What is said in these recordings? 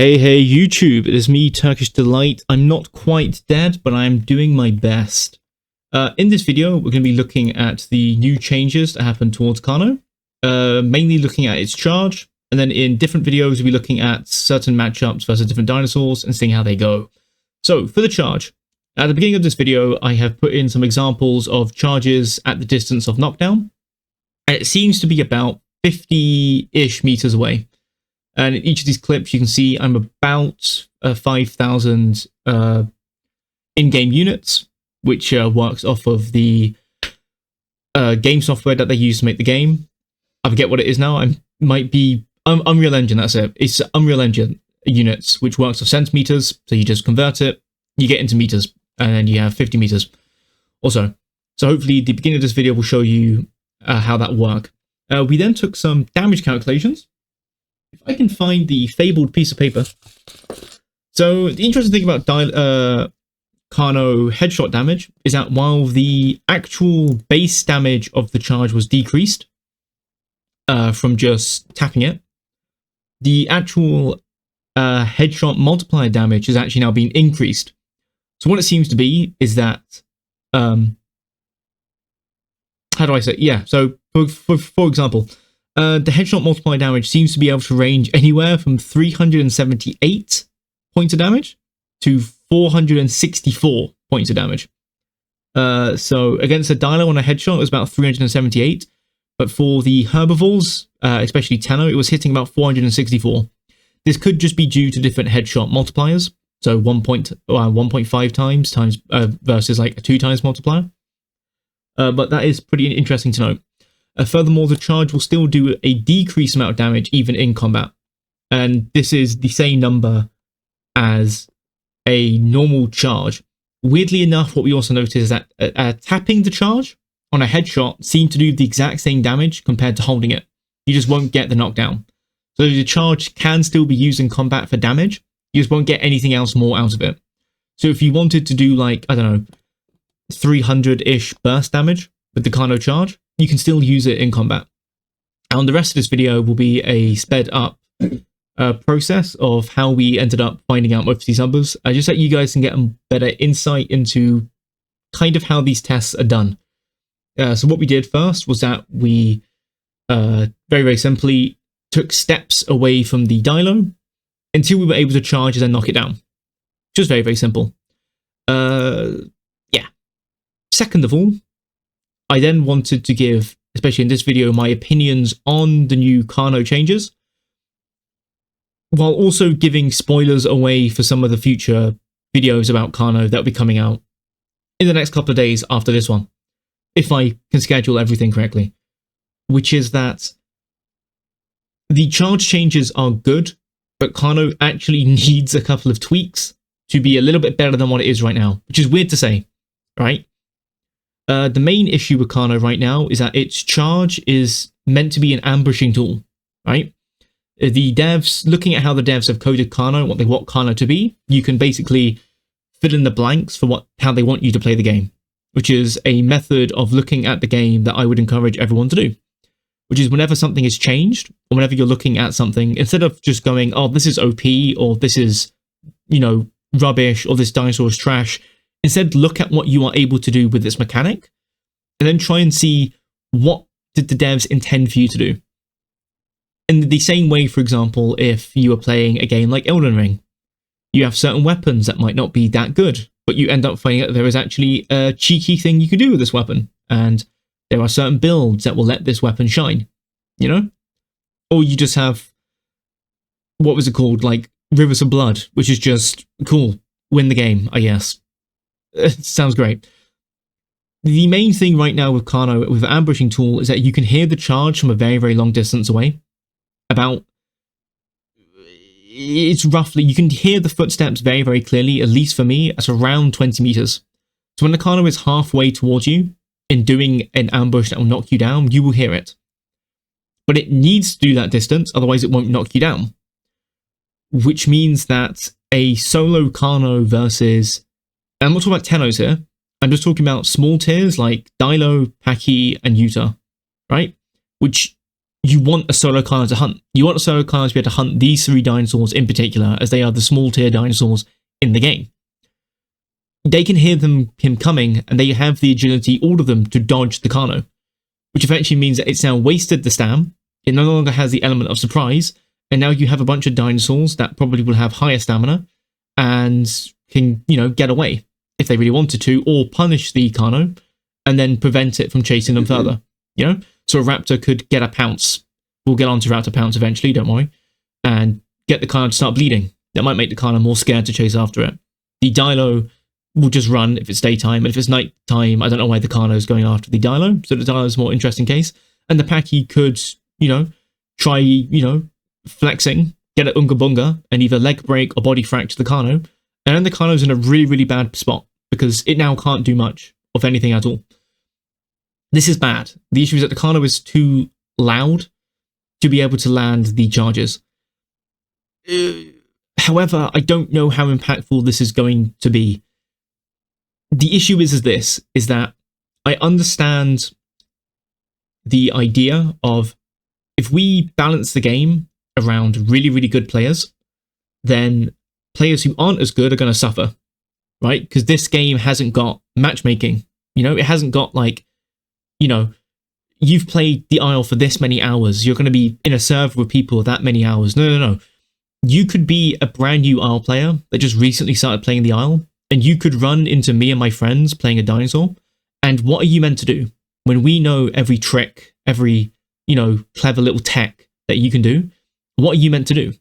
Hey YouTube, it is me, Turkish Delight. I'm not quite dead, but I'm doing my best. In this video, we're going to be looking at the new changes that happened towards Carno, mainly looking at its charge, and then in different videos we'll be looking at certain matchups versus different dinosaurs and seeing how they go. So, for the charge, at the beginning of this video, I have put in some examples of charges at the distance of knockdown, and it seems to be about 50-ish meters away. And in each of these clips, you can see I'm about 5,000 in-game units, which works off of the game software that they use to make the game. I forget what it is now. Might be Unreal Engine. That's it. It's Unreal Engine units, which works off centimeters. So you just convert it, you get into meters, and then you have 50 meters also. So hopefully, the beginning of this video will show you how that works. We then took some damage calculations. If I can find the fabled piece of paper. So the interesting thing about Carno headshot damage is that while the actual base damage of the charge was decreased from just tapping it, the actual headshot multiplier damage is actually now being increased. So what it seems to be is that, how do I say? Yeah, so for example, the headshot multiplier damage seems to be able to range anywhere from 378 points of damage to 464 points of damage. So against a Dilo on a headshot, it was about 378. But for the herbivores, especially Tenno, it was hitting about 464. This could just be due to different headshot multipliers. So 1.5 times versus like a 2 times multiplier. But that is pretty interesting to note. Furthermore, the charge will still do a decreased amount of damage even in combat. And this is the same number as a normal charge. Weirdly enough, what we also notice is that tapping the charge on a headshot seems to do the exact same damage compared to holding it. You just won't get the knockdown. So the charge can still be used in combat for damage. You just won't get anything else more out of it. So if you wanted to do like, I don't know, 300-ish burst damage with the Carno charge, you can still use it in combat. And the rest of this video will be a sped up process of how we ended up finding out most of these numbers, just so you guys can get a better insight into kind of how these tests are done. So what we did first was that we very simply took steps away from the Dilo until we were able to charge and then knock it down. Just very simple. Yeah. Second of all, I then wanted to give, especially in this video, my opinions on the new Carno changes, while also giving spoilers away for some of the future videos about Carno that will be coming out in the next couple of days after this one, if I can schedule everything correctly, which is that the charge changes are good, but Carno actually needs a couple of tweaks to be a little bit better than what it is right now, which is weird to say, right? The main issue with Carno right now is that its charge is meant to be an ambushing tool, right? The devs, looking at how the devs have coded Carno, what they want Carno to be, you can basically fill in the blanks for how they want you to play the game, which is a method of looking at the game that I would encourage everyone to do, which is whenever something is changed, or whenever you're looking at something, instead of just going, oh, this is OP, or this is, you know, rubbish, or this dinosaur is trash, instead, look at what you are able to do with this mechanic, and then try and see what did the devs intend for you to do. In the same way, for example, if you are playing a game like Elden Ring, you have certain weapons that might not be that good, but you end up finding out there is actually a cheeky thing you can do with this weapon, and there are certain builds that will let this weapon shine, you know? Or you just have, what was it called, like Rivers of Blood, which is just cool, win the game, I guess. It sounds great. The main thing right now with Carno, with the ambushing tool, is that you can hear the charge from a very long distance away. It's roughly, you can hear the footsteps very clearly, at least for me, at around 20 meters. So when the Carno is halfway towards you, in doing an ambush that will knock you down, you will hear it. But it needs to do that distance, otherwise it won't knock you down. Which means that a solo Carno versus, and I'm not talking about Tennos here, I'm just talking about small tiers like Dilo, Paki, and Yuta, right? Which you want a solo Carno to hunt. You want a solo Carno to be able to hunt these 3 dinosaurs in particular, as they are the small tier dinosaurs in the game. They can hear him coming, and they have the agility, all of them, to dodge the Carno, which eventually means that it's now wasted the stam. It no longer has the element of surprise, and now you have a bunch of dinosaurs that probably will have higher stamina and can, get away if they really wanted to, or punish the Carno and then prevent it from chasing them further. So a raptor could get a pounce. We'll get on to raptor pounce eventually, don't worry, and get the Carno to start bleeding. That might make the Carno more scared to chase after it. The Dilo will just run if it's daytime, and if it's nighttime, I don't know why the Carno is going after the Dilo, so the Dilo is a more interesting case. And the Paki could, try, flexing, get an Unga Bunga, and either leg break or body fracture the Carno, and then the Carno's in a really, really bad spot, because it now can't do much of anything at all. This is bad. The issue is that the Carno is too loud to be able to land the charges. However, I don't know how impactful this is going to be. The issue is that I understand the idea of, if we balance the game around really, really good players, then players who aren't as good are going to suffer, right? Because this game hasn't got matchmaking. It hasn't got you've played the Isle for this many hours, you're going to be in a server with people that many hours. No. You could be a brand new Isle player that just recently started playing the Isle, and you could run into me and my friends playing a dinosaur. And what are you meant to do when we know every trick, every, clever little tech that you can do? What are you meant to do?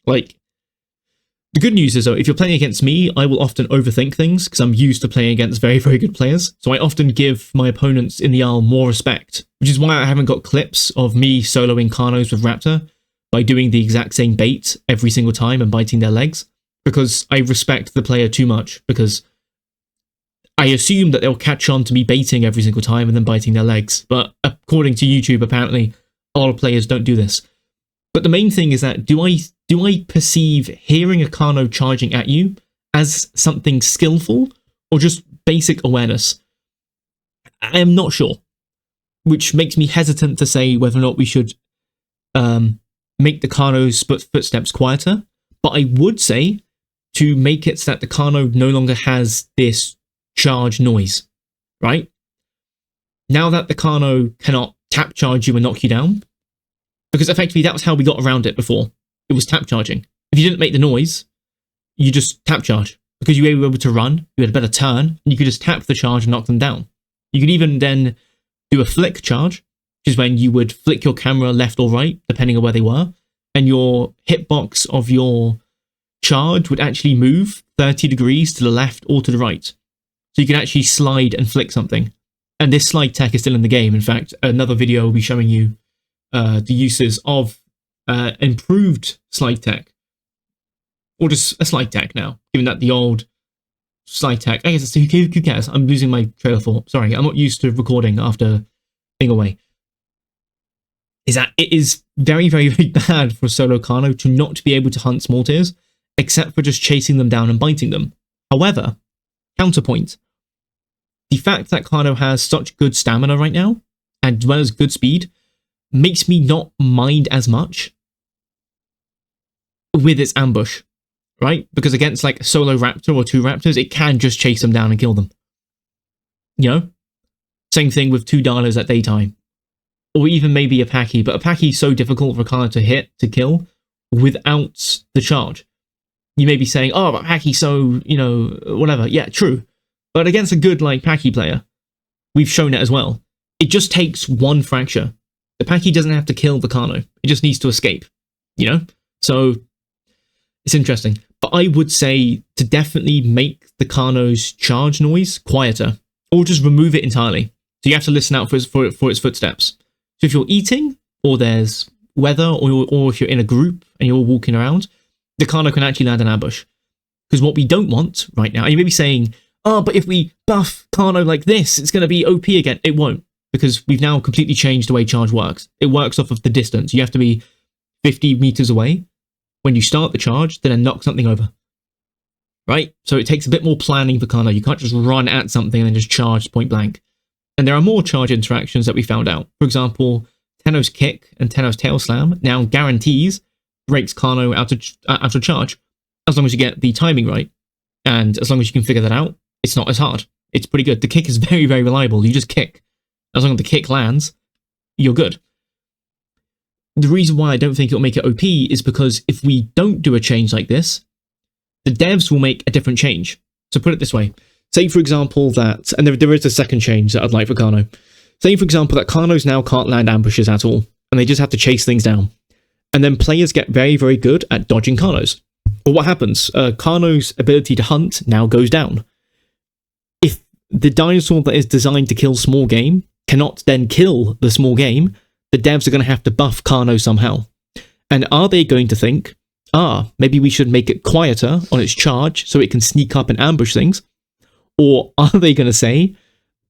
The good news is, though, if you're playing against me, I will often overthink things because I'm used to playing against very, very good players. So I often give my opponents in the Isle more respect, which is why I haven't got clips of me soloing Carnos with Raptor by doing the exact same bait every single time and biting their legs, because I respect the player too much, because I assume that they'll catch on to me baiting every single time and then biting their legs. But according to YouTube, apparently, a lot of players don't do this. But the main thing is that, do I perceive hearing a Carno charging at you as something skillful or just basic awareness? I am not sure, which makes me hesitant to say whether or not we should make the Carno's footsteps quieter. But I would say to make it so that the Carno no longer has this charge noise, right? Now that the Carno cannot tap charge you and knock you down, because effectively that was how we got around it before. It was tap charging. If you didn't make the noise, you just tap charge. Because you were able to run, you had a better turn, and you could just tap the charge and knock them down. You could even then do a flick charge, which is when you would flick your camera left or right, depending on where they were, and your hitbox of your charge would actually move 30 degrees to the left or to the right. So you can actually slide and flick something. And this slide tech is still in the game. In fact, another video will be showing you the uses of improved slide tech, or just a slide tech now, given that the old slide tech, I guess it's, who cares? I'm losing my trail of thought. Sorry, I'm not used to recording after being away. Is that it is very, very, very bad for solo Carno to not be able to hunt small tiers, except for just chasing them down and biting them. However, counterpoint, the fact that Carno has such good stamina right now, as well as good speed, makes me not mind as much with its ambush, right? Because against like a solo raptor or 2 raptors, it can just chase them down and kill them. Same thing with 2 Dilos at daytime. Or even maybe a Paki, but a Paki is so difficult for Carno to hit, to kill, without the charge. You may be saying, oh, but Paki, so, whatever. Yeah, true. But against a good, Paki player, we've shown it as well. It just takes 1 fracture. The Paki doesn't have to kill the Carno. It just needs to escape, So, it's interesting. But I would say to definitely make the Carno's charge noise quieter, or just remove it entirely. So you have to listen out for its footsteps. So if you're eating, or there's weather, or if you're in a group and you're all walking around, the Carno can actually land an ambush. Because what we don't want right now, and you may be saying, oh, but if we buff Carno like this, it's going to be OP again. It won't. Because we've now completely changed the way charge works. It works off of the distance. You have to be 50 meters away when you start the charge, then knock something over. Right? So it takes a bit more planning for Carno. You can't just run at something and then just charge point blank. And there are more charge interactions that we found out. For example, Tenno's kick and Tenno's tail slam now guarantees breaks Carno out of charge, as long as you get the timing right. And as long as you can figure that out, it's not as hard. It's pretty good. The kick is very, very reliable. You just kick. As long as the kick lands, you're good. The reason why I don't think it'll make it OP is because if we don't do a change like this, the devs will make a different change. So put it this way. Say, for example, that, and there is a second change that I'd like for Carno. Say, for example, that Carnos now can't land ambushes at all, and they just have to chase things down. And then players get very, very good at dodging Carnos. But what happens? Carno's ability to hunt now goes down. If the dinosaur that is designed to kill small game cannot then kill the small game, the devs are going to have to buff Carno somehow. And are they going to think, maybe we should make it quieter on its charge so it can sneak up and ambush things? Or are they going to say,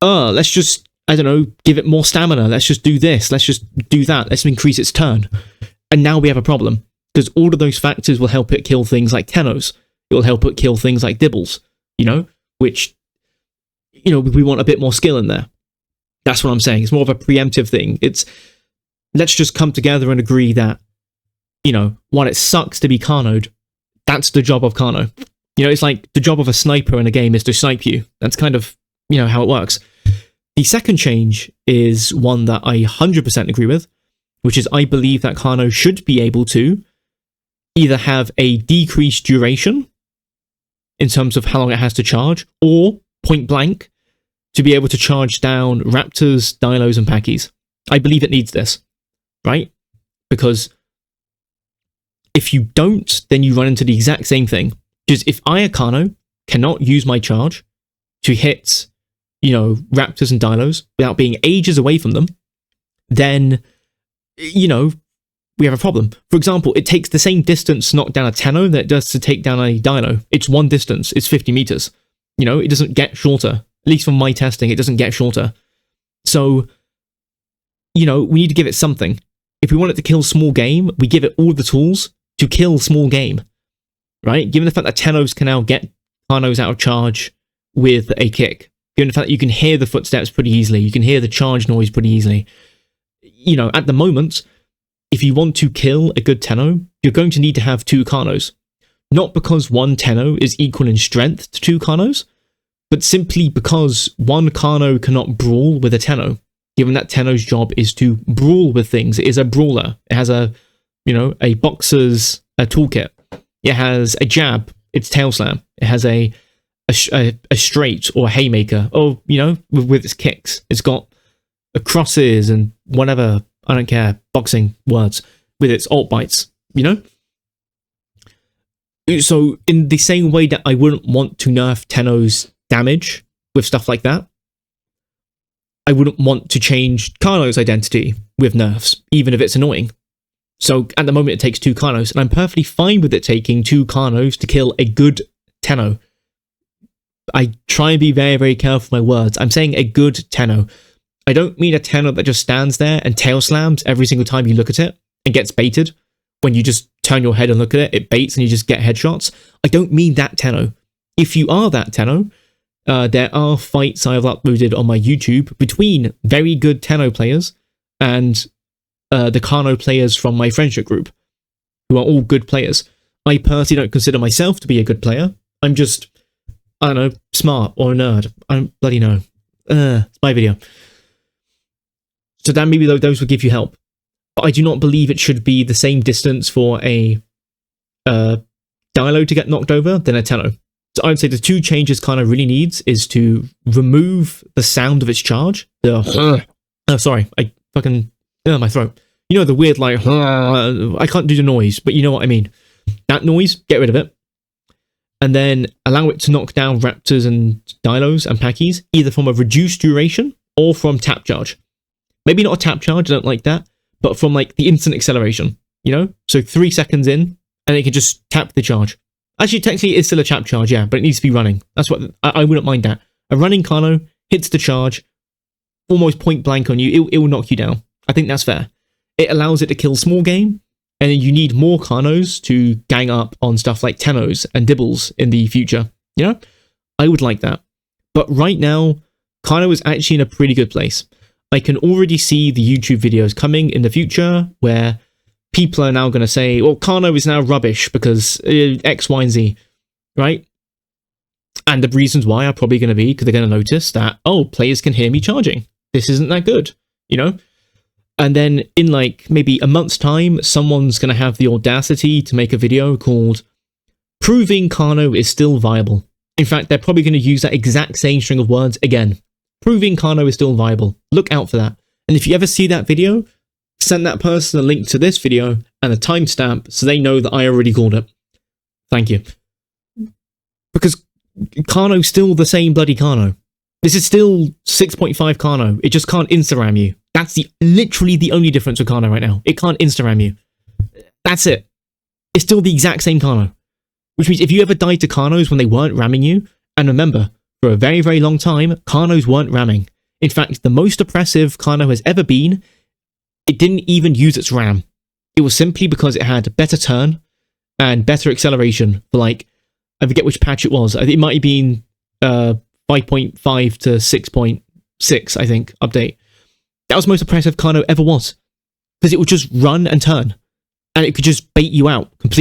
let's just, I don't know, give it more stamina, let's just do this, let's just do that, let's increase its turn. And now we have a problem, because all of those factors will help it kill things like Tennos. It will help it kill things like Dibbles, which, we want a bit more skill in there. That's what I'm saying. It's more of a preemptive thing. It's, let's just come together and agree that, while it sucks to be Carnoed, that's the job of Carno. It's like the job of a sniper in a game is to snipe you. That's kind of, how it works. The second change is one that I 100% agree with, which is I believe that Carno should be able to either have a decreased duration in terms of how long it has to charge, or point blank to be able to charge down raptors, dinos, and packies. I believe it needs this, right? Because if you don't, then you run into the exact same thing. Because if I, a Carno, cannot use my charge to hit, raptors and dinos without being ages away from them, then, we have a problem. For example, it takes the same distance to knock down a Tenno that it does to take down a dino. It's one distance. It's 50 meters. It doesn't get shorter. At least from my testing, it doesn't get shorter. So, we need to give it something. If we want it to kill small game, we give it all the tools to kill small game, right? Given the fact that Tennos can now get Carnos out of charge with a kick, given the fact that you can hear the footsteps pretty easily, you can hear the charge noise pretty easily. At the moment, if you want to kill a good Tenno, you're going to need to have 2 Carnos. Not because one Tenno is equal in strength to 2 Carnos, but simply because one Carno cannot brawl with a Tenno. Given that Tenno's job is to brawl with things, it is a brawler. It has a boxer's toolkit. It has a jab, it's tail slam. It has a straight or a haymaker, or with its kicks. It's got crosses and whatever, I don't care, boxing words, with its alt bites, So in the same way that I wouldn't want to nerf Tenno's damage with stuff like that, I wouldn't want to change Carno's identity with nerfs, even if it's annoying. So at the moment it takes 2 Carnos, and I'm perfectly fine with it taking 2 Carnos to kill a good Tenno. I try and be very, very careful with my words. I'm saying a good Tenno. I don't mean a Tenno that just stands there and tail slams every single time you look at it and gets baited. When you just turn your head and look at it, it baits and you just get headshots. I don't mean that Tenno. If you are that Tenno, there are fights I've uploaded on my YouTube between very good Tenno players and the Carno players from my friendship group, who are all good players. I personally don't consider myself to be a good player. I'm just, I don't know, smart or a nerd. I don't bloody know. It's my video. So then maybe those would give you help. But I do not believe it should be the same distance for a Dilo to get knocked over than a Tenno. So I would say the 2 changes Carno really needs is to remove the sound of its charge. Sorry, I fucking, my throat. The weird, like, I can't do the noise, but you know what I mean. That noise, get rid of it. And then allow it to knock down raptors and dinos and packies, either from a reduced duration or from tap charge. Maybe not a tap charge, I don't like that, but from like the instant acceleration, So 3 seconds in, and it can just tap the charge. Actually, technically it's still a tap charge, yeah, but it needs to be running. That's what, I wouldn't mind that. A running Carno hits the charge, almost point blank on you, it will knock you down. I think that's fair. It allows it to kill small game, and you need more Carnos to gang up on stuff like Tennos and Dibbles in the future. I would like that. But right now, Carno is actually in a pretty good place. I can already see the YouTube videos coming in the future where people are now going to say, well, Carno is now rubbish because X, Y, and Z, right? And the reasons why are probably going to be because they're going to notice that, oh, players can hear me charging. This isn't that good, you know? And then in like maybe a month's time, someone's going to have the audacity to make a video called Proving Carno is Still Viable. In fact, they're probably going to use that exact same string of words again. Proving Carno is still viable. Look out for that. And if you ever see that video, send that person a link to this video and a timestamp so they know that I already called it. Thank you. Because Carno's still the same bloody Carno. This is still 6.5 Carno. It just can't Instagram you. That's literally the only difference with Carno right now. It can't Instagram you. That's it. It's still the exact same Carno. Which means if you ever died to Carnos when they weren't ramming you, and remember, for a very, very long time, Carnos weren't ramming. In fact, the most oppressive Carno has ever been, it didn't even use its RAM. It was simply because it had better turn and better acceleration for like, I forget which patch it was. It might have been 5.5 to 6.6, I think, update. That was the most oppressive Carno ever was. Because it would just run and turn. And it could just bait you out completely.